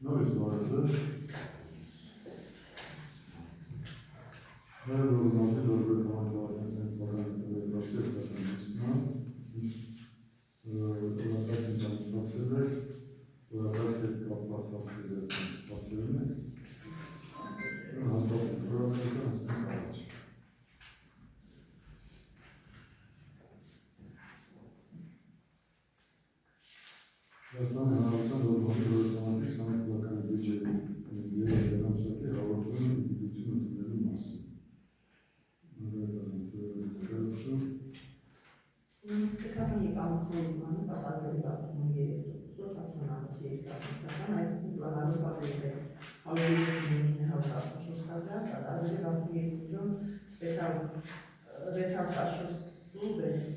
Նորից բարեձեզ։ Մեր ուրնացի դորբեր համակարգացենք բաղանքների կատանիստման, իսկ որակակ ինձանիպացել է, որակակ հետ կապված հասել է բացերին է, հաստատում որակակը հասնենք առաջ։ Հայաստանի Հանրապետության Դորբանի Ռոյտամանտիկ 20 թվականի բյուջետի երամսակի հաղորդման իդիտություն ընդունելու մասին։ Մունիցիպալի եկամուտների կատարվելու 63%, երիտասարդական այսինքն պլանալու բաժինը 100,914,000, կատարվելու 62,614,616,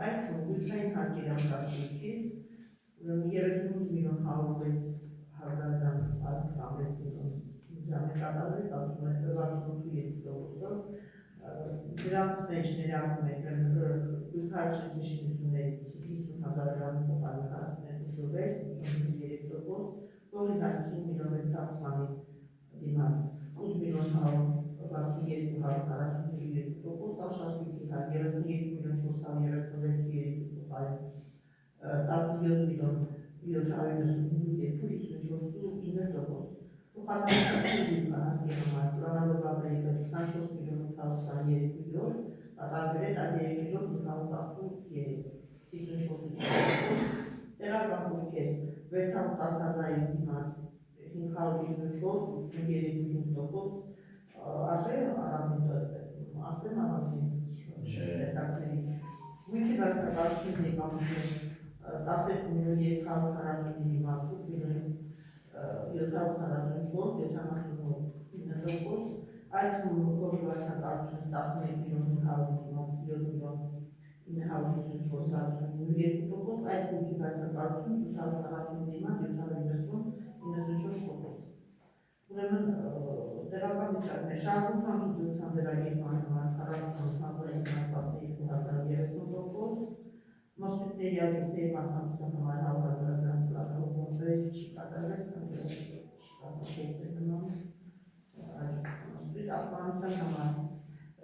այդ գույքային հարկերան կարգույքից 38,106,000 դրամ 26 միլիոն դրամի կատարվել 68,2%-ով, դրանց մեջ ներառվում է գույքարժեքի շինություններից 50,000 դրամի փոխարեն 42,6, 53%, ողի հարկի 5,620,000 դիմաց 8,163,142%, աշաշկույքի հար 32,436,000 փոխարեն 17,792,54,9%, Փոխադրության հարկի համար պլանավոր բազայի 24,823,000,000, կատարվել է 13,513,000,000, 54%, տեղական հարկեր 610,000-ի դիմաց 594,83%, արժե առանձին ասեմ առանձին տեսակների, գույքի վարձակալությունից եկամուտներ 12,340,000 դիմաց 8,744,78, այդ հողի վարձակալությունից 11,500,000 դիմաց 7,954,002%, այդ գույքի վարձակալությունից 840 դիմաց 790,94%։ Ուրեմն տեղական վիճակներ շահագործման գիտության ձևակերպման համար 40,000 մոստիկների աջորդների մասնակցության համար 100,000 դրամ պլանավոր գործեր չի կատարվել, քանի չի կազմակերպվել նման աջորդի ախտանության համար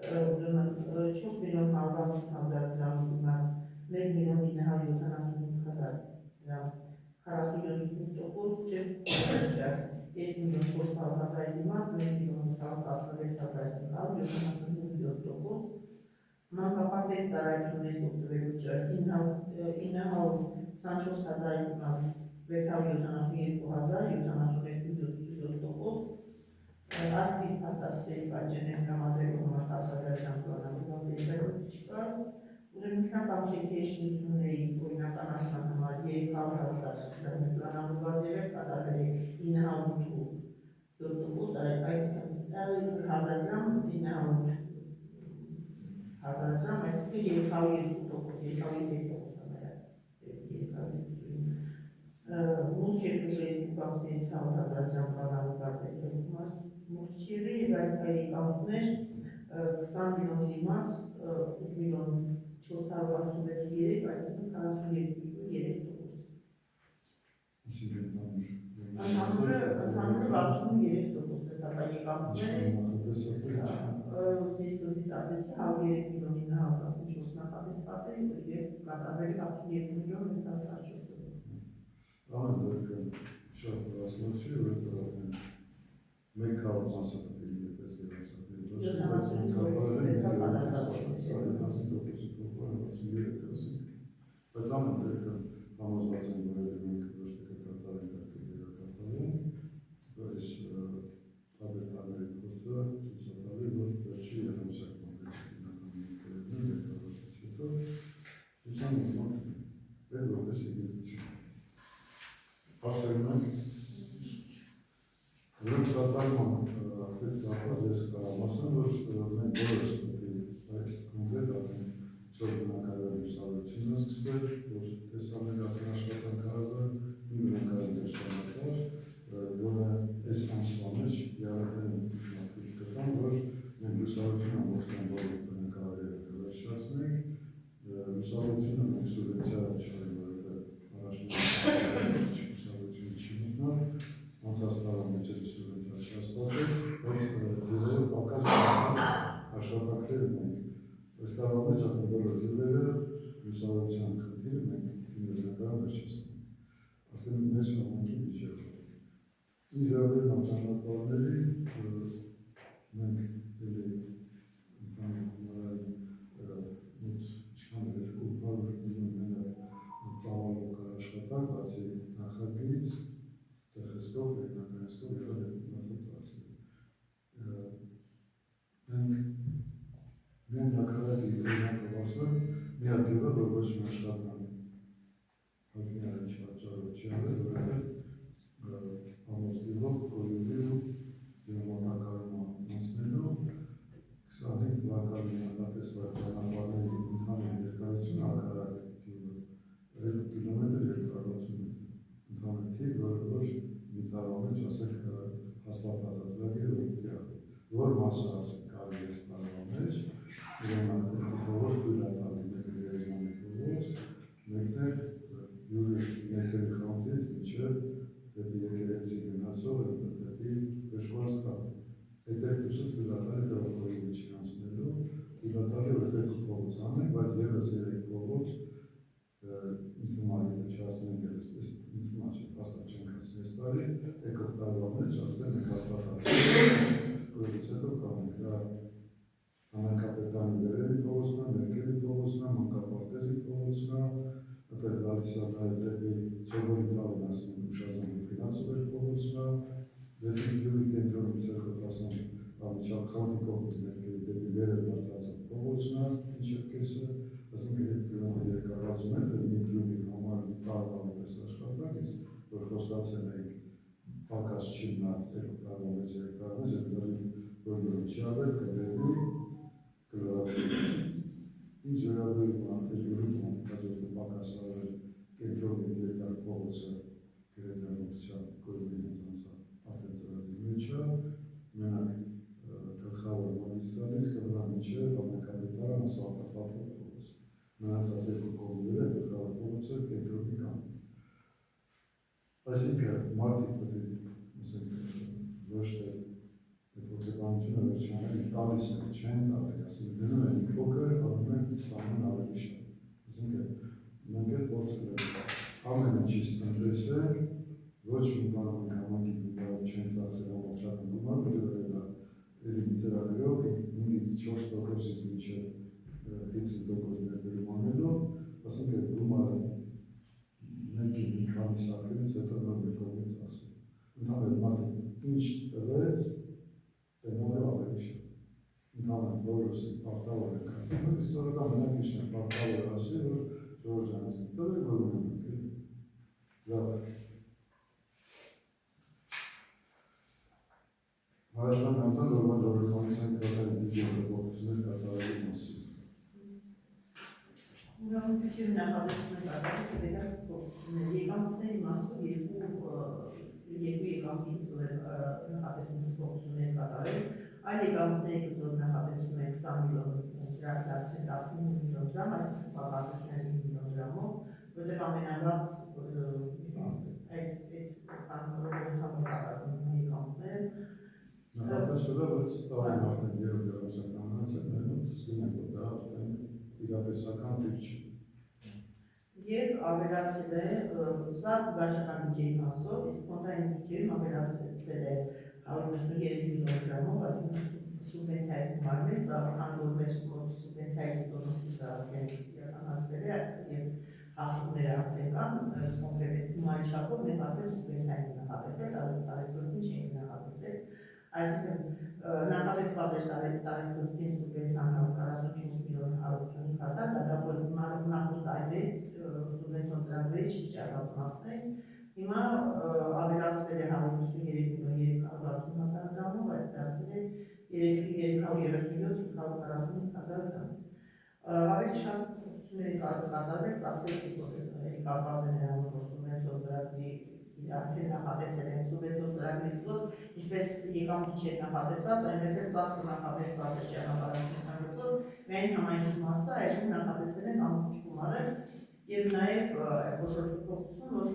4,160,000 դրամ դիմաց 1,975,000 դրամ 47%, չէ 2,400,000 դիմաց 1,816,577%, մանկապարտեզ ծառայություններից օգտվելու ճար 924,000 դիմաց 672,000, 72,77%, հաստատների պատճեններ տրամադրելու համար 10,000 դրամ պլանավոր բազայի չկար, ուրեմն ինքնական շենքերի շինությունների օրինականացման համար 300,000 դրամի պլանավոր բազեր կատարվել է 908%, այսինքն 1,000 դրամ 900,000 դրամ, այսինքն 302%, մուտքեր ուժերից ու բանկերից 100,000 դրամ պլանավոր բազայի մուտքերի և այլ եկամուտներ 20 միլիոնի դիմաց 8,466,3, այսինքն 42,3%։ Ընդհանուրը 63% հետապա եկամուտներից սկզբից ասեցի 103 միլիոն 914 նախատեսված և կատարվելի 62,614,000։ Ամեն դեպքում շատ հասնոց չի, որ մեկ կարող մասնակցել դեպս երամսակների բայց ամեն դեպքում համոզված են, որ մենք ոչ թե կկատարենք, այլ կկատարենք, այս տարբեր փորձը ցույց է տալի, որ վերջի երամսակման պետական ներկայացնում եկավարից հետո ուսանողական պետք որպես եկեղեցություն։ Հարցերում Ուրեմն կատարման հետ կապված ես կարամասն, որ մենք բոլորս պետք կոնկրետ արդեն ծոր բնակարանի ուսանողությունը սկսվել, որ տեսանել արդեն աշխատանք արվել, նույն դաշնակար, որը այս ամսվա մեջ յարատեն մարդիկ կտան, որ մենք ուսանողությունը ամբողջական բոլոր բնակարարները կվերջացնենք, ուսանողությունը մենք սուբվենցիա չարենք, որովհետև առաջին ուսանողությունը չի մտնալ, անցած տարվա մեջերի սուբվենցիա չհաստատվեց, բայց գյուղերով պակաս աշխատանքներ ունենք։ Այս տարվա մեջ արդեն բոլոր գյուղերը լուսավորության խնդիրը մենք հիմնադրական վերջացնում։ Արդեն մեր ժամանակի միջոցով։ Ինչ վերաբերում է ճանապարհների, մենք դեպի ընդհանուր մոտ 200 միլիոն ծավալով կար աշխատանք, բացի նախագծից, տեխնիկով, տեխնականիստով եղել է մնացած ծախսերը։ Մենք միայն նկարագրի օրինակով ասեմ, մի հատ գյուղը, որ ոչ մի աշխատանք հայտնի է ինչ պատճառով չի արել, որովհետև ամոց գյուղով կորյունի ու ջրամատակարարումը անցնելու 25 թվականի նախատեսված ճանապարհների ընդհանուր երկարությունը հակառակ գյուղը 2 կիլոմետր 280 ընդհանուր թիվ, որը ոչ մի տարվա մեջ ասենք հաստատված ծրագիրը որ մասը ասենք կարելի է տարվա մեջ իրանք փողոց դուրատալի մեկը գերեզմանի փողոց, մեկն է յուրի երկրի խանութից մինչև դեպի եկեղեցի գնացող դեպի Բեշվաստան։ Այդ երկուսը դուրատալի դրողորի միջի անցնելու դուրատալի որ երկու փողոց անենք, բայց ևս 3 փողոց ինձ թվում է չհասնենք ես ինձ թվում է հաստատ չենք հասնի այս տարի, եկող տարվա մեջ արդեն մենք հաստատած որից հետո կանենք դա համակապետանի վերևի փողոցն է, ներքևի փողոցն է, մանկապարտեզի փողոցն է, այդտեղ գալիս է նաև դեպի Ծովորի տալին ասում ուշազանգի ֆինանսովեր փողոցն է, դեպի գյուղի կենտրոնի ցերխոտ ասում անմիջավ խանութի կողմից ներքևի դեպի վերև բարձրացող փողոցն է, ինչև կեսը, ասենք 2 կիլոմետր երկարացում է, դե մի գյուղի համար տարվա պես աշխատանք, որ խոստացել ենք պակաս չի մնա 2 տարվա մեջ, 3 տարվա մեջ, որ չի ավել կբերվի կլորացի։ Ինչ վերաբերում է ելյուրում հաջորդը պակասավոր կենտրոնի երկար փողոցը գրեդանության կողմի հենց անցա արդեն ծրագրի մեջ է, մենակ գլխավոր մագիստրալից կվրա միջև ամենքապետարան ասֆալտապատվող փողոց։ Մնացած երկու կողմերը գլխավոր փողոցը կենտրոնի կան։ Այսինքն մարդիկ պետք է ոչ թե այդ հոգեբանությունը վերջանալի տալիս է, չեն տալի, ասենք դնում են փոքր, անում են ստանում ավելի շատ։ Այսինքն մենք էլ փորձել ենք ամեն ինչից տնտեսել, ոչ մի բան մենք համակի դուրով չեն ծախսել ամբողջական գումար, որովհետև դա էլի ծրագրով 5-ից 4%-ից մինչև 50% ներդրում անելով, ասենք գումարը մեկի մի քանի սարքերից հետո նոր մի կողմից ծախսել։ Ընդհանուր մարդը ինչ տվեց, տենալը ավելի շատ։ Ընդհանուր բոլորս ենք պարտավոր ենք ասել, բայց սովորական մենակ ինչն է պարտավոր ասել, որ Ժորժ ջանից տվել, որ ունենք էլի։ Լավ։ Հայաստան հանձան, որ մոտ օրականության կրատային բյուջեի փոփոխություններ կատարելու մասին։ Ուրեմն բյուջեի նախատեսում են կատարել պետական փոփոխություններ, եկամուտների իմաստով երկու եկամուտի գծով նախատեսում են փոփոխություններ կատարել, այլ եկամուտների գծով նախատեսում են 20 միլիոն դրամ դարձնել 15 միլիոն դրամ, այսինքն պակասեցնել 5 միլիոն դրամով, որտեղ ամենավատ այդ կանոնավորությամբ կատարվում են եկամուտները։ Նախատեսվել է, որ տարին արդեն երբ դրամասականանց են մենուտ, զգում ենք, որ դա արդեն իրատեսական տիպ չի։ Եվ ավելացել է, սա վարչական բյուջեի մասով, իսկ ֆոնդային բյուջեում ավելացել է 193 միլիոն դրամով, այսինքն սուբվենցիայի գումարն է, սա քանի որ մեր սուբվենցիայի գործողությունը արդեն իրականացվել է եւ հաղթումները արդեն կան, կոնկրետ այդ գումարի չափով մենք արդեն սուբվենցիա ենք նախատեսել, տարեսկզբին չենք նախատեսել, այսինքն նախատեսված է տարեսկզբին սուբվենցիան 144 միլիոն 185 հազար, դա նախորդ տարի սուբվենցիոն ծրագրերի չվճարվածնացնել, հիմա ավելացվել է 153 միլիոն 360 հազար դրամով, այդ դարձել է 337 545 հազար դրամ։ Ավելի շատ փոփոխությունների կատարվել ծախսերից, որտեղ կապված է նրանով, որ սուբվենցիոն ծրագրի արդեն նախատեսել են սուբվենցիոն ծրագրի գծով, ինչպես եկամուտի չէր նախատեսված, այնպես էլ ծախսը նախատեսված է ճանապարհորդության գծով, միայն համայնքի մասը այժմ նախատեսել են ամբողջ գումարը եւ նաեւ խոշոր փոփոխություն, որ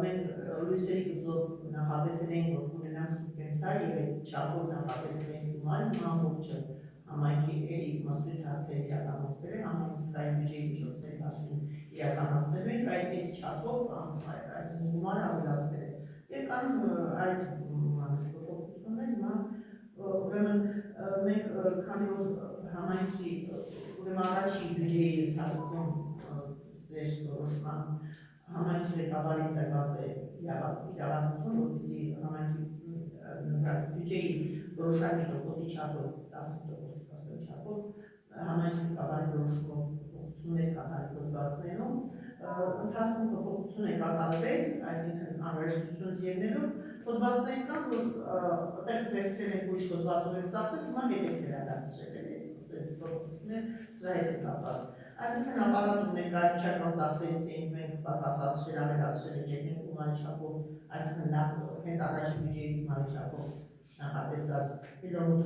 մենք լույսերի գծով նախատեսել ենք, որ կունենանք սուբվենցիա եւ այդ չափով նախատեսել ենք գումար, հիմա ամբողջը համայնքի էլի մասույթ արդեն իրականացվել է, համայնքի կային բյուջեի միջոցների հաշվին իրականացնելու ենք, այդ չափով այսինքն գումարը ավելացվել է։ Եվ կան այդ փոփոխություններ հիմա ուրեմն մենք քանի որ համայնքի ուրեմն առաջի բյուջեի ընթացքում ձեր որոշման համայնքի ղեկավարին տրված է իրավասություն, որպեսզի համայնքի բյուջեի որոշակի տոկոսի չափով 15% չափով համայնքի ղեկավարի որոշումով փոփոխություններ կատարի հոդվածներում ընթացքում փոփոխություն է կատարվել, այսինքն անհրաժեշտություն ելնելով հոդվածներ կան, որ այդտեղից վերցրել ենք ուրիշ հոդվածով եք ծախսել, հիմա հետ եք վերադարձրել, այսպես փոփոխություններ սրա հետ է կապված։ Այսինքն ապարատում ներկայացական ծախսերից էինք մենք պակասացրել, ավելացրել եք եւ մենք գումարի չափով, այսինքն նախ հենց առաջի բյուջեի գումարի չափով նախատեսած 1.8 միլիոն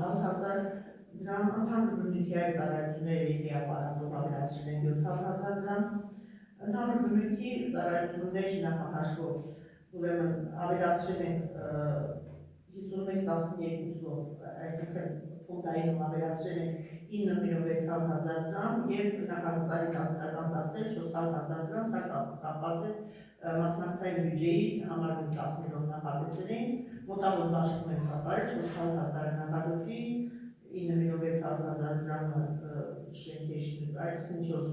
դրամ, ընդհանուր բնույթի այլ ծառայությունները եթե ապարատով ավելացրել ենք 700,000 դրամ, ընդհանուր բնույթի ծառայություններ նախահաշվով ուրեմն ավելացրել ենք 51.12-ով, այսինքն ֆոնդայինում ավելացրել ենք 9.600,000 դրամ եւ նախագծարի տախտական ծախսեր 400,000 դրամ, սա կապված է մասնակցային բյուջեի համար 10 միլիոն նախատեսել ենք, մոտավոր բաշխում ենք կատարել 400,000 նախագծի 9.600,000 դրամը շենքերի, այսինքն ինչ-որ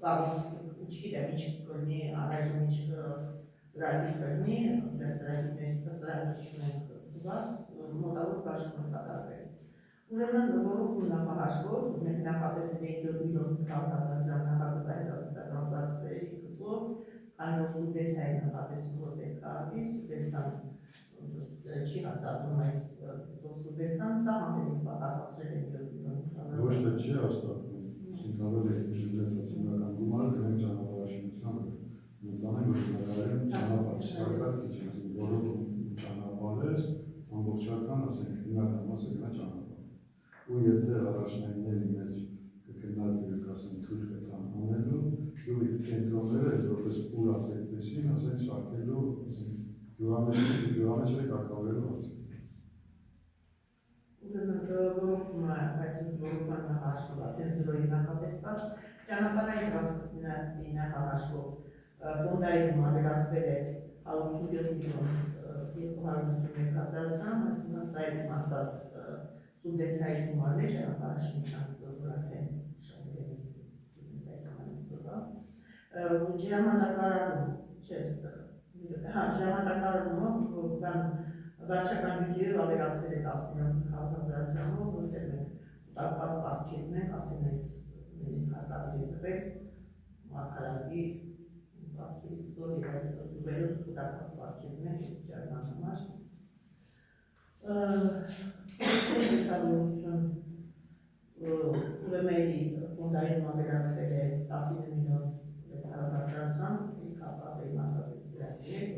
կառույց, չգիտեմ, ինչ կլինի, առայժմ ինչ ծրագիր կլինի, ծրագիր չունենք տված, մոտավոր բաշխում ենք կատարվել։ Ուրեմն որոշում նախահաշվով մենք նախատեսել ենք 7.500,000 դրամ նախագծային տախտական ծախսերի գծով, քանի որ սուբվենցիայի նախատեսում որ պետք է արվի, սուբվենցիան չի հաստատվում այս գծով սուբվենցիան, սա համենայն պակասացրել ենք 7.500,000։ Ոչ թե չի հաստատվում, ցինկավոր է սուբվենցիա հիմնական գումարը դրանք ճանապարհաշինությանը, մեծանեն որ նկարել ճանապարհ չսարքած քիչ է, որոնք ճանապարհեր ամբողջական, ասենք հիմնական մասը գնա ճանապարհ։ Ու եթե առաջնայինների մեջ կքննարկվի ասենք թույլ պետք անելու, ու կենտրոնները այս որպես ուր ապետեսին, ասենք սարքելու, ասենք գյուղամեջերը կարգավորելու հարցը։ Ուրեմն որոշումը, այսինքն որոշման նախահաշվով, այդպես ձրոյի նախատեսված, ճանապարհային տրանսպորտի նախահաշվով ֆոնդայինում ավելացվել է 187.291,000 դրամ, այսինքն սա է իմաստած սուբվենցիայի գումարն է ճանապարհաշինության որ արդեն շահել է սուբվենցիայի գումարը։ Ջրամատակարարում, ջրամատակարարումը վարչական բյուջեով ավելացվել է 10.500,000 դրամով, որտեղ մենք կուտակված պարտքերն ենք, արդեն այս նույնիսկ հարկավոր է տվել մարգարակի պարտքերի գծով եւ այդ դուբերով կուտակված պարտքերն ենք ջրման համար։ Ուրեմելի ֆոնդայինում ավելացվել է 19.600,000 դրամ, կապված է իմ ասած ծրագրի հետ,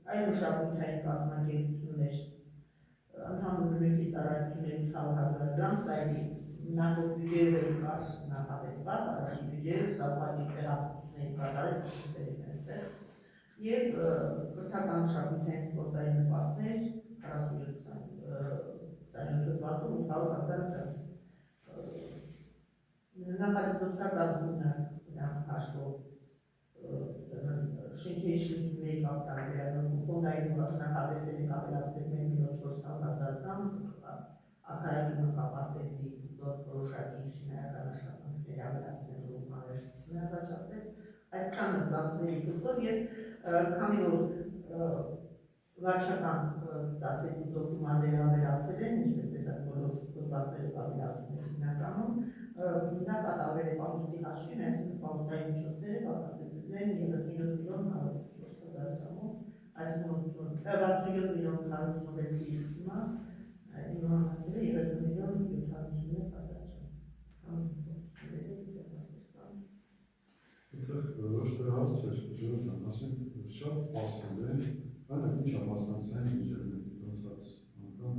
այլ մշակութային կազմակերպություններ ընդհանուր բնույթի ծառայությունների 800,000 դրամ, սա էլի նախորդ բյուջեով կար նախատեսված, առաջի բյուջեով, սա ուղղակի տեղափոխությունների կատարել այստեղ, եւ կրթական մշակութային սպորտային նպաստներ 47 հոդվածով 800,000 դրամ։ Նախագծական հաշվով շենքերի շինությունների կապիտալ վերանորոգում ֆոնդայինում նախատեսել ենք ավելացնել 1.400,000 դրամ, ակարագինը կապարտեզի գծով որոշակի շինարական աշխատանքների ավելացնելու անհրաժեշտություն է առաջացել, այսքան ծախսերի գծով եւ քանի որ վարչական ծախսերի գծով գումարները ավելացել են, ինչպես տեսակ բոլոր հոդվածներով ավելացում են հիմնականում, դա կատարվել է պահուստի հաշվին, այսինքն պահուստային միջոցները պակասեցվել են 37.104,000 դրամով, այսինքն 67.156-ի դիմաց իմանացել է 30.751,000 դրամ։ Այդտեղ ոչ թե հարց էր, ժողովուրդ, ասենք շատ պասիվ է, այլ ինչ ամասնացային բյուջեն ենք անցած անգամ,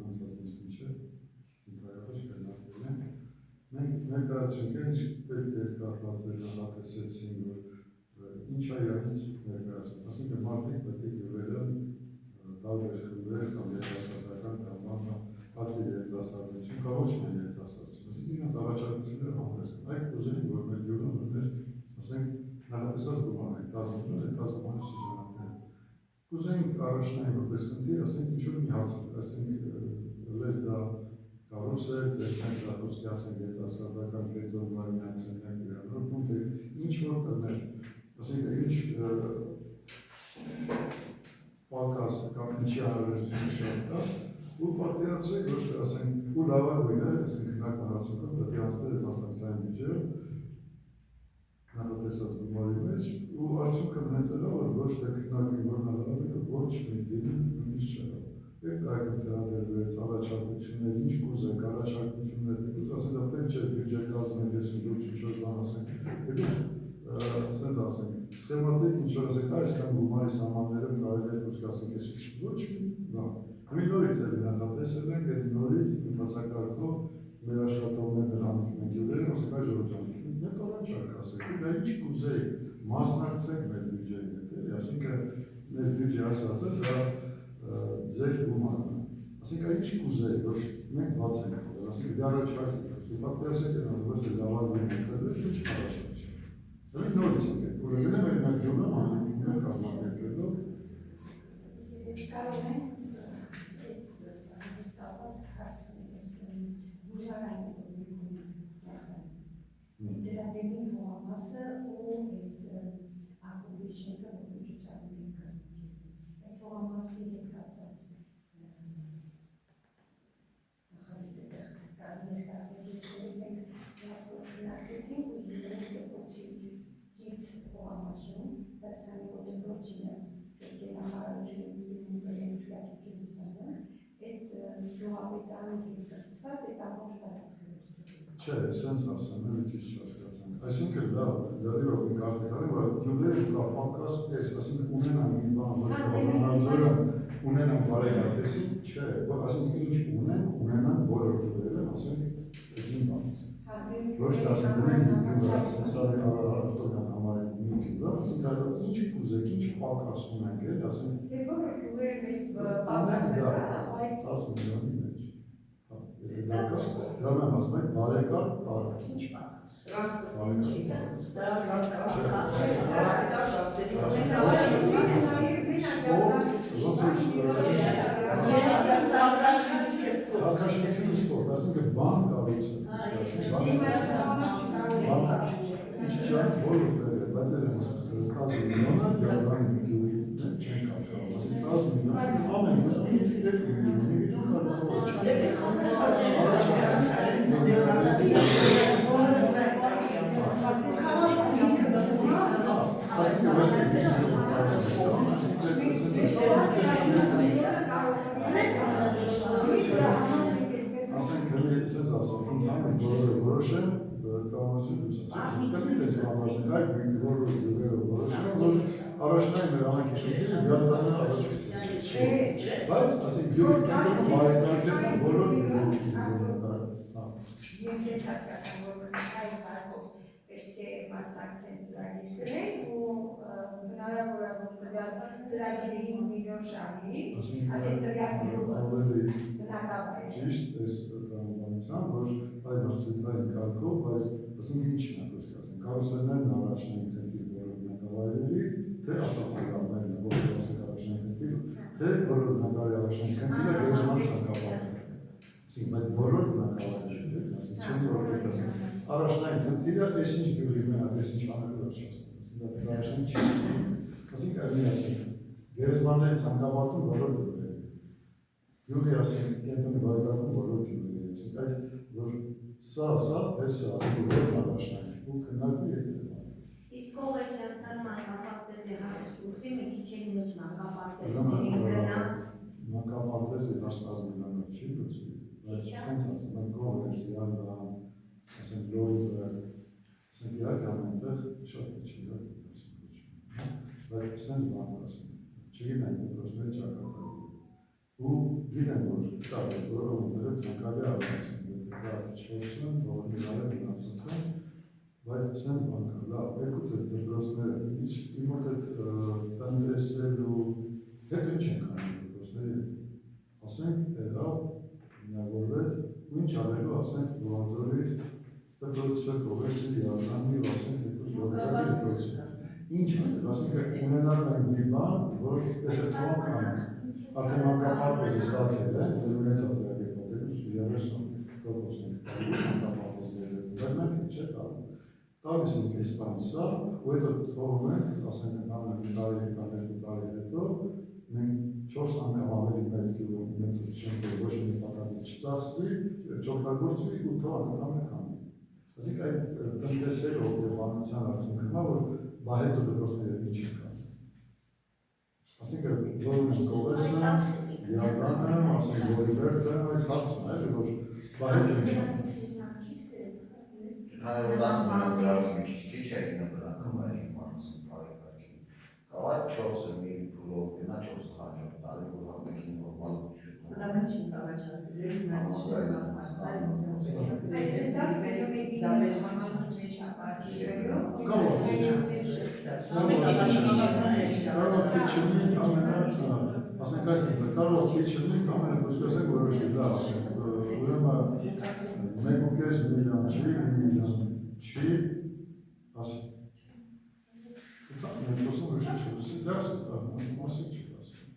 անցած նիստին չէ, ընդհանրապես քննարկել ենք, մենք ներկայացրինք, ինչ պետք է կապված է նախատեսեցին, որ ինչ է իրանից ներկայացնում, ասինքն մարդիկ պետք է գյուղերը տարբեր խմբեր կամ երիտասարդական կամ ակտիվ երիտասարդություն կամ ոչ միայն երիտասարդություն, ասինքն իրանց առաջարկությունները համերգ են, այդ ուզենք, որ մեր գյուղը ուներ, ասենք, նախատեսած գումարը, տազմուներ, այդ տազմուները շրջանակները։ Կուզենք առաջնային որպես խնդիր, ասենք, ինչ-որ մի հարց, ասենք, լեր դա կարուսել, դեպքենք դա խոսքի ասենք երիտասարդական կետոնվարի միացենյակ վերանորոգում, թե ինչ-որ կներ, ասենք, ինչ պակաս կամ ինչի անհրաժեշտություն շատ կա, ու պատկերացրեք, ոչ թե ասենք, ու լավագույնը, ասենք, քննական հարցուկը պետք է անցնել այդ մասնակցային բյուջեը, նախատեսած գումարի մեջ, ու արդյունքը մնացել է, որ ոչ թե քննարկի որնալավերը, ոչ մի դիրում նույնիսկ չեղավ։ Երբ այգում տեղադրվեց առաջարկություններ, ինչ կուզեք, առաջարկություններ, դուք ասենք, դա պետք չէ բյուջե կազմել, ես դուրս ինչ-որ բան ասենք, դուք ասենց ասենք, սխեմատիկ ինչ-որ ասենք, այսքան գումարի սահմանները կարելի է դուրս ասենք, ես ոչ մի բան։ Մի նորից էլի նախատեսել ենք, այդ նորից ընթացակարգով մեր աշխատողներն հանդիպում ենք յուղերին, ասենք այ ժողովրդի, մեկ առաջարկ ասեք, դա ինչ կուզեիք, մասնակցեք մեր բյուջեի հետ, էլի, ասինքն մեր բյուջե ասածը դա ձեր գումարն է, ասինքն ինչ կուզեիք, որ մենք բացենք, ասինքն դա առաջարկեք, ու պատկերացրեք այն, ոչ թե լավագույն ընտրվել, ինչ առաջարկ չէ։ Դա մի նորից ենք, որ գնեմ այդ մեր յուղը հանդիպումներ կազմակերպելով կարող ենք կապած բուժարային դրա դեպի համասը ու այս ակումբիչները որ ցուցադրում են կազմակերպել։ Այդ համասի հետ կապված նախագծը կարողացել ենք գից համասում, բայց քանի որ դեպքերը պետք է նախարարությունից դիմել թույլատվություն ստանալ, այդ գյուղապետարանի հետ կապված այդ ամբողջ տարածքը Չէ, սենց ասեմ, էլի ճիշտ չհասկացանք։ Այսինքն լավ, լրիվ մի կարծիք ունեմ, որ գյուղերը կա պակաս էս, ասինքն ունենան մի բան, ոչ թե Վանաձորը ունենան բարեկարգեցին, չէ, ասինքն ինչ ունենան բոլոր գյուղերը, ասենք, այդ մի բանից։ Ոչ թե ասենք ունենք գյուղը, ասենք սարի առարտորյան համարենք մի գյուղը, ասենք ինչ կուզեք, ինչ պակաս ունենք, էլի, ասենք։ Դե բոլոր գյուղերը մեծ պակասը կա, բայց 10 միլիոնի մեջ։ Դա մենք ասում ենք բարեկարգ տարածք։ Ինչ պակաս։ Տրանսպորտի չի դա, դա լավ Հակաշնություն սպորտ, ասենք բան կառուցը, բոլոր տեղը, բայց էլ եմ ասում, 10 միլիոնը դրական գյուղի չեն կացավ, ասենք 10 միլիոնը ամեն ասենք ասենց ասեմ, ընդհանուր բոլորը որոշեն տրամադրություն լուսացում։ Կլինի դες համարզենք այդ բոլոր գյուղերը որոշեն, որ առաջնային մեր ամենքի շրջանը գյուղատանը առաջին։ Բայց ասենք գյուղի կենտրոնում բարեկարգել բոլոր գյուղերը։ Եվ ես հասկացան, որ այդ կարգով պետք է մասնակցեն ծրագիրներին ու հնարավոր է որ տվյալ ծրագիրը 5 միլիոն շահի, ասենք տվյալ գյուղը բնակավայր է։ Ճիշտ էս տրամադրության, որ այդ մարզությունային կարգով, բայց ասենք ինչն է խոսքը, ասենք կարուսելներն առաջնային խնդիր բոլոր բնակավայրերի, թե ավտոմոբիլներն, որ ասենք առաջնային խնդիր, թե բոլոր բնակավայրերի առաջնային խնդիրը գերեզման ցանկապատն է։ Ասենք բայց բոլոր բնակավայրերը, ասենք չեմ որ ասենք առաջնային խնդիրը այս ինչ գյուղի մենակ, այս ինչ անելուց չասեմ, ասենք դա առաջնային չի։ Ասենք այլ ասենք գերեզմանների ցանկապատում բոլոր գյուղի ասենք կենտրոնի բարեկարգում բոլոր գյուղերը, ասենք այդ որ սա դες ասենք որ առաջնային ու քննարկի հետևան։ Իսկ ով է շերտար մանկապարտեզ է հարստուղի, մի քիչ է մյուս մանկապարտեզների գրնա։ Մանկապարտեզ է 10 միլիոնով չի լուծվի, բայց սենց ասեմ, այդ գովերս, իալդան, ասենք լոյվը, ասենք իարկ ամենտեղ շատ չի դա ասենք լուծում, բայց սենց բան ասենք, չգիտեն դպրոցները ճակատագրի։ Ու գիտեն որ կա որոնները ցանկալի արվասն, դա չորսն, որ իրարը մնացած է, բայց սենց բան կա, լավ, եկուց այդ դպրոցները, իմ մոտ այդ տնտեսելու հետ ինչ ենք անում դպրոցների, ասենք եղավ, միավորվեց, ու ինչ արելու, ասենք, Լուանձորի դպրոցը, Կողեսի, Յարնանի, ասենք, եկուց լողետակի դպրոցը, ինչ անել, ասենք, ունենալ ենք մի բան, որ ես այդ թողանք անում, արդեն մանկապարտեզը սարքել է, դեր ունեցած է եկոտել, 30% տալու, մանկապարտեզները, բայց մենք չէ տալու, տալիս ենք այս բանը սա, ու հետո թողում ենք, ասենք, ամեն տարի, երկու տարի հետո, մենք 4 անգամ ավելի մեծ շենքեր ոչ մի պատահի չծախսվի, չօգտագործվի ու թողանք ընդհանրապես անի։ Այսինքն այդ տնտեսելով եւ բանության արդյունքն է, որ բահետո դպրոցները ինչ են կան։ Այսինքն որոշ Կողեսը, Յարդանը, ասենք Գորիբերդը, այս հարցն է, որ բահետո ինչ է։ Հայրենասուն քիչ է նպատակը իմանալու բարեկարգի։ Կարող 4 մի փուլով գնա 4 հաջորդ տարի որ ամենին նորմալ շուտ։ Դա մենք չենք առաջարկել, մենք ասենք այսինքն կարող քիչնի ամենը կոչկասենք որոշի դա ուրեմն 1.5 միլիոն չի, 1 միլիոն չի, ասենք մենք խոսում ենք շուտ, դասը դա մասի չի ասում։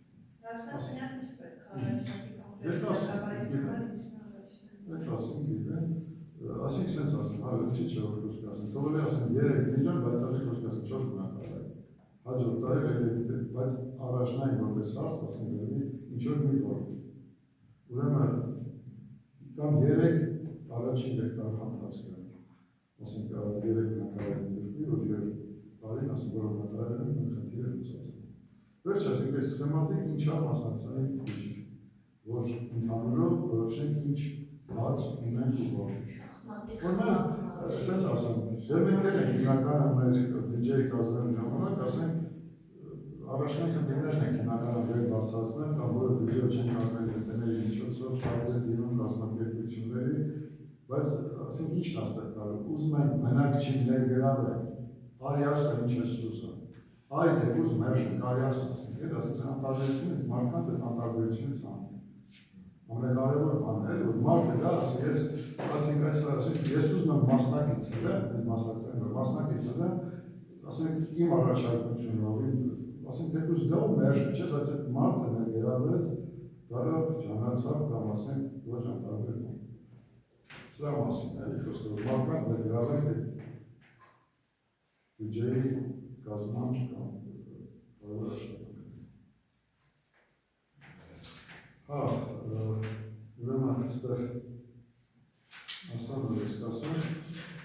Ասենք սենց ասեմ, հարը չի չէ որ կոչկասեմ, թողել է ասեմ 3 միլիոն, բայց արի կոչկասեմ 4 բնակարան։ Հաջորդ տարի բայց առաջնային որպես հարց, ասենք երևի ինչ-որ մի որոշ։ Ուրեմն կամ 3 առաջին հեկտար ընթացքը, ասենք 3 բնակարանի դրվի, որ 2 տարին, ասենք որ բնակարանը մի խնդիր է լուծացել։ Վերջ, ասենք այս սխեմատիկ ինչա մասնակցային քիչ, որ ընդհանուրով որոշենք ինչ բաց ունենք ու որ։ Որմեն, սենց ասեմ, դեր մենք ենք հիմնականը մեր բյուջեի կազմելու ժամանակ, ասենք առաջնային խնդիրներն ենք հիմնականը վեր բարձրացնել կամ որը բյուջեով չեն կազմել հետեների միջոցով տարբեր դիրում կազմակերպությունների, բայց ասենք ինչն աստեղ կարող, ուզում են բնակչի ներգրավել, արի ասը ինչ է սուզը, արի թե ուզում էրժն, կարի ասը ասենք, հետ ասենք անտարբերությունից, մարդկանց այդ անտարբերությունից անում։ Ամենակարևոր բանն է, որ մարդը գա, ասենք այս ասենք, ես ուզում եմ մասնակիցել եմ, ես մասնակցել եմ, մասնակիցել եմ, ասենք իմ առաջարկությունով, ասենք թեկուզ գավ մերժ չէ, բայց այդ մարդը ներգրավեց, դարավ, ճանաչավ կամ ասենք ոչ անտարբերում։ Սրա մասին է, խոսքը որ մարդկանց ներգրավենք այդ բյուջեի կազմման կամ կարևոր աշխատանքները։ Հա, ուրեմն այստեղ ասան որ ես կասեմ,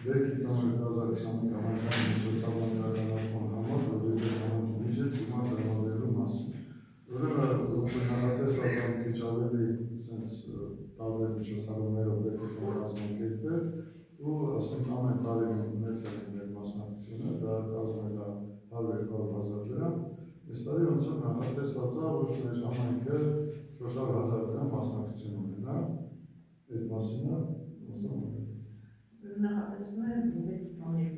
դեպքի տոմր 2025 համայնքային միջոցառումներական համար, որ դեպքի բյուջետ հիմա տրամադրելու մասին։ Ուրեմն բնականապես ասան քիչ ավելի sense տարբեր միջոցառումներով դեպքի տոմր կազմակերպել ու ասենք ամեն տարի ունեցել են մեր մասնակցությունը, դա կազմել է 100-200 դրամ։ Այս տարի ոնց որ նախատեսված է, որ մեր համայնքը 400,000 դրամ մասնակցություն ունենա, այդ մասինը ոնց է։ Նախատեսվում է 2020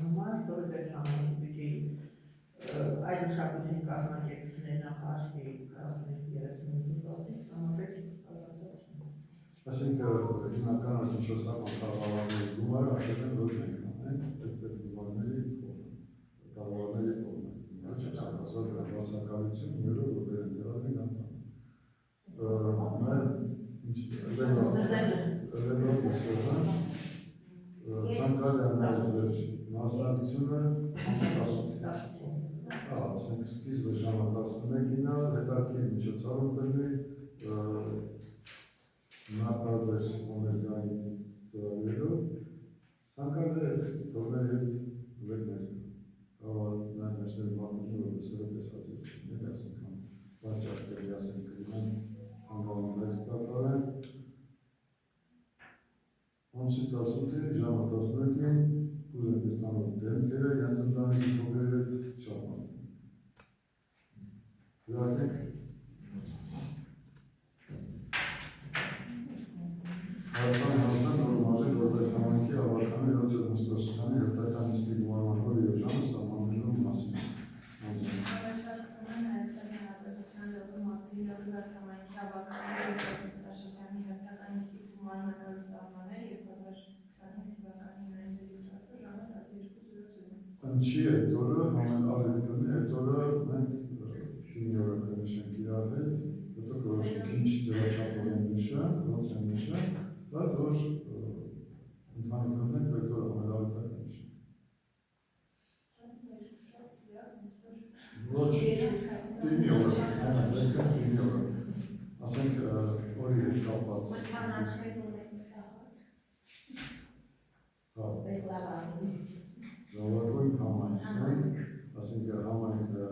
համար Գորիբերդ համայնքի բյուջեի այլ մշակութային կազմակերպությունների նախարարների 42-35%-ից համարվեց Այսինքն հիմնական միջոցառման կառավարների գումարը աշխատեն ոչ մենք անենք, այդ գումարների կառավարների կողմը։ Բացակայություն մյուրը որ դեր ընդրազին անտան։ Ցանկալի անել ձեր մասնակցությունը ասենք սկիզբը ժամը 11-ին է, հետաքրքիր միջոցառում կլինի նախարարներ օմեգայի ծրագրերով ցանկալի է թողնել հետ ուղեկներ կարող նաև մեջտեղի մարդիկին որ տեսել տեսածել չիներ ասենք վաճառքերի ասենք կլինեն հանգալում մեծ կատարեն ամսի 18-ին ժամը 11-ին ուզեմ ես ծանոթ դեմքերը յանց ընտանիքի փոքրերը շատ մանր Հրատենք Հայաստանի հանրության որ մաժել Համանական սահման է 2025 թվականի նոյեմբերի 10-ը ժամը 12:00։ Ինչի այդ օրը համեն առիթունի այդ օրը մենք հինյորը կնշենք իրար հետ, հետո որոշենք ինչ ձևաչափով են նշանք, ոնց են նշանք, բայց որ ընդհանրապես մենք այդ օրը համեն առիթակ նշենք։ Ոչ, դիմի օրը, դեպքան դիմի օրը, ասենք օրի հետ կապված։ Մթանաշներ ունենք շահած։ Հա, Բեզլավարին։ ժողովրդային համայնք, ասենք համայնքը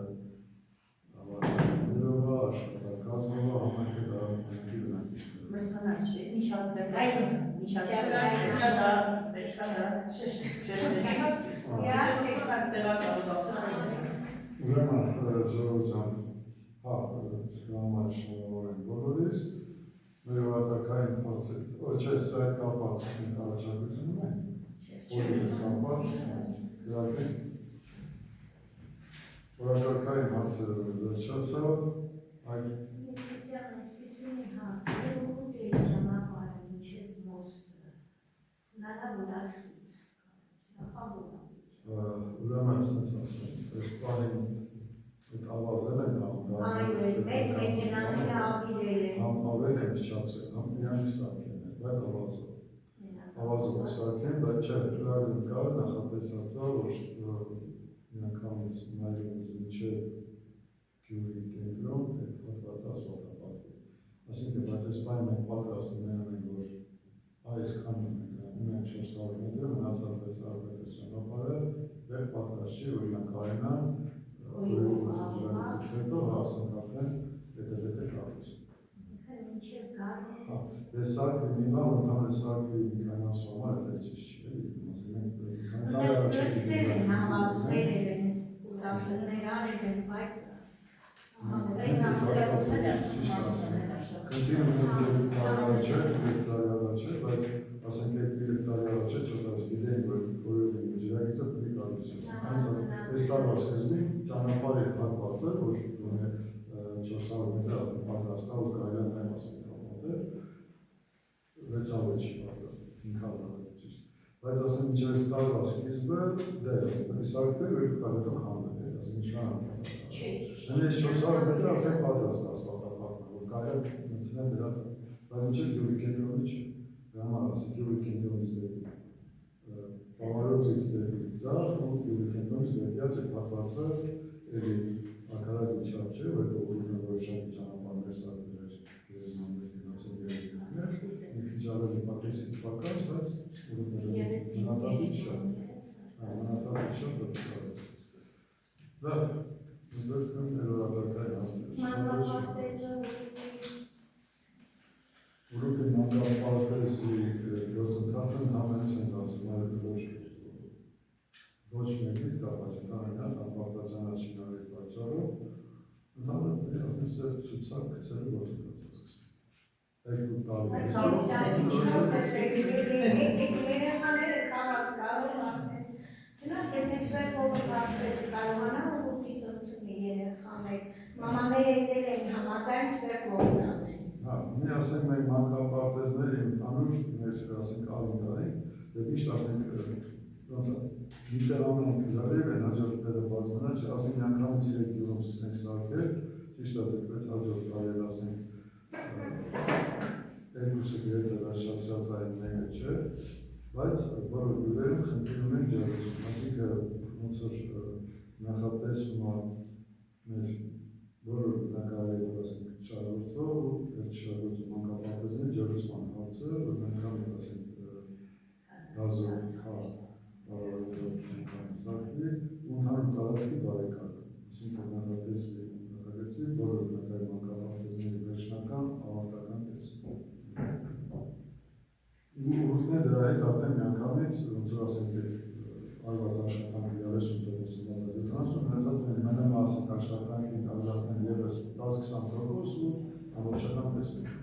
ավարտելովա, աշխատակազմովա, համայնքը դա համայնքի վրանք իշտել։ Մթանաշներ, միջազգային, Ուրեմն ժողովրդյան, հա, համար շնորհավոր ենք բոլորիս, մեր որակային հարցերից, չէ, սա այդ կապած առաջարկություն ունենք, որի հետ կապած, գրարկենք, որակային հարցերը վերջացավ, այլ Սոցիալական սկսումի հա, ուղղակի ճանապարհը մինչև մոստը, հնարավորացույց, նախավորը։ ուրեմն ասենց ասեմ, այս պահին այդ ավազել են Այո, մեծ մեքենաները ավիրել են։ համ ավել են փչացել, համ իրանք սարքեն են, բայց ավազով սարքեն, բայց չէ, ծրագրում կար նախատեսածա, որ միանգամից նայելուց մինչև գյուղի կենտրոն այդ հատվածը ասֆալտապատվի։ Այսինքն, բայց այս պահին մենք պատրաստ ունենք, որ այսքան ունենք 400 մետր, մնացած 600 մետր ճանապարհը դեռ պատրաստ չի, որ իրանք կարենան Ուրեմից հետո հասանք արդեն հետևեթե կառուցում։ Մինչև գալը։ Հա, դե սարքը մի բան, ընդհանուր սարքը մի քանի ամսվա համար դա ճիշտ չի, էլի, ասենք մենք Լեցվել են, համացվել են, ուտակներ արել են, բայց Քննիմ ունենք 3 տարի առաջ չէ, 3 տարի առաջ չէ, բայց ասենք 3 տարի առաջ չէ, չոտած գիտեին, որ որևէ ջրագիծը պետք է կառուցվի։ Հենց այս տարվա սկզբին ճանապարհի հատվածը, որ ունի 400 մետր արդեն պատրաստ է, որ կարելի է նաև ասֆալտել, 600 չի պատրաստ, 500 ճիշտ։ Բայց ասենք մինչև այս տարվա սկիզբը դե ասենք սարքել 2 տարի հետո խանվել է, ասենք ինչքան Այս 400 մետր արդեն պատրաստ ասֆալտապատն է, որ կարելի է մտցնել դրա տակ, բայց մինչև գյուղի կենտրոնի չի, դրա համար ասենք գյուղի կենտրոնից դեպի Պավարոտից դեպի ձախ ու գյուղի կենտրոնից դեպի այդ հատվածը էլի ակարակի չափ չէ, որ հետո ուղղակի որ շատ ճանապարհներ սարքել էր գերեզմաններ գնացող երեխաներ, մի քիչ ավելի պատեսից պակաս, բայց մնացածից շատ, մնացածից շատ դեպքերից։ Լավ, դեպքում ներորակային հարցեր։ Ուղղակի մանկապարտեզի գործընթացը համեն sense ասում է, որ ոչ մեկից կապած ընդհանրապես անպարտաճանաչի պատճառով ընդհանրապես ասես ցուցակ գցելու գործընթացը սկսվում։ Այդ տարի։ երեխաները կարող արդեն Չնայած եթե չվերքովը բացվեց կարողանա ուղղի ծնտունի երեխաներ, մամաները եկել են համատայն չվերքով դանեն։ Հա, մի ասենք մենք մանկապարտեզների ընդհանուր մեր ասենք արունտարենք, դե միշտ ասենք ոնց է, միտեղ ամեն իրարև են հաջորդ տեղը բազմնա, ասենք անգամից 3 գյուղում սկսենք սարքել, ճիշտ է ձգվեց հաջորդ տարի ասենք երկուսը գրեթե վերջացրած այն մեկը չէ, բայց բոլոր գյուղերում խնդիր ունենք ջրեցում, այսինքն ոնց որ նախատեսվում է մեր բոլոր բնակարանի ասենք շարժվող ու վերջշարժվող մանկապարտեզների ջրեցման հարցը, որ մենք կամից ասենք գազով սարքվի ու ընդհանուր տարածքի բարեկարգում, այսինքն նախագծվի բոլոր բնակարանի մանկապարտեզների վերջնական ավարտական տեսք։ Ու ուղղակի դրա հետ արդեն միանգամից ոնց որ ասենք արված աշխատանքի 30% մնացած 70%, մնացած մենամասիկ աշխատանքին կազմացնել ևս 10-20% ու ամբողջական տեսք։